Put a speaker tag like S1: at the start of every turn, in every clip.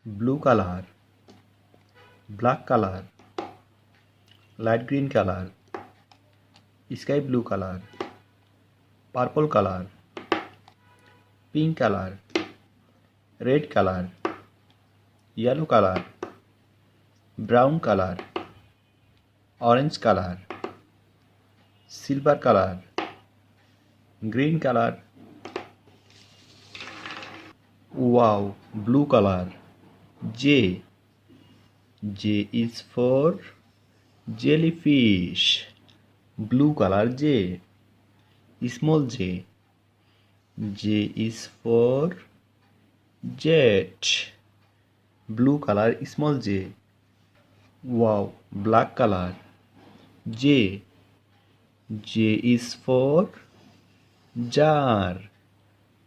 S1: blue color, black color, light green color, sky blue color, purple color, pink color, red color, yellow color, brown color, orange color, silver color, green color. Wow, blue color. J. J is for jellyfish. Blue color J. Small j. J is for jet. Blue color small j. Wow, black color. J. J is for jar.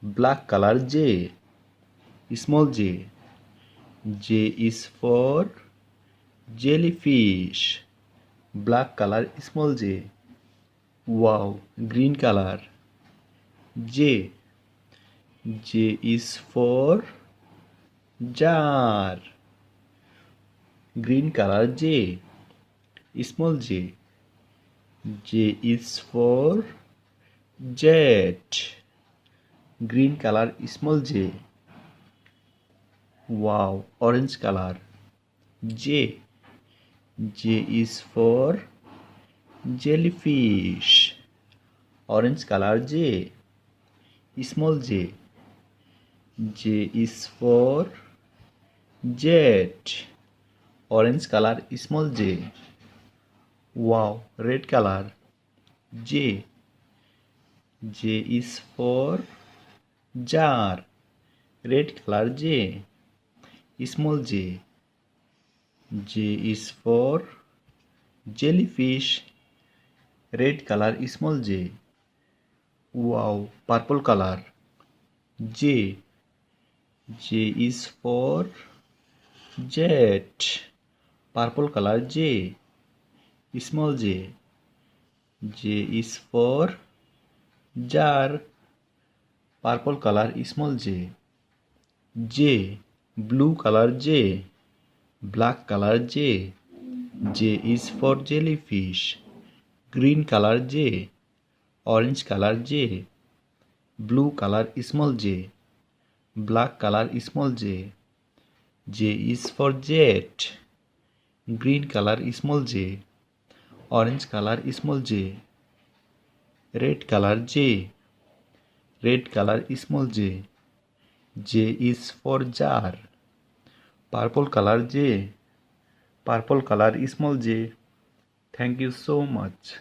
S1: Black color J. Small j. J is for jellyfish. Black color small j. Wow, green color. J. J is for jar. Green color J. Small j. J is for jet. Green color small j. Wow, orange color. J. J is for jellyfish. Orange color J. Small j. J is for jet. Orange color small j. Wow, red color. J. J is for jar. Red color J. Small j. J is for jellyfish. Red color small j. Wow, purple color. J. J is for jet. Purple color J. Small j. J is for jar. Purple color small j. J. Blue color J. Black color J. J is for jellyfish. Green color J. Orange color J. Blue color small j. Black color small j. J is for jet. Green color small j. Orange color small j. Red color J. Red color small j. J is for jar. Purple color J. Purple color small j. Thank you so much.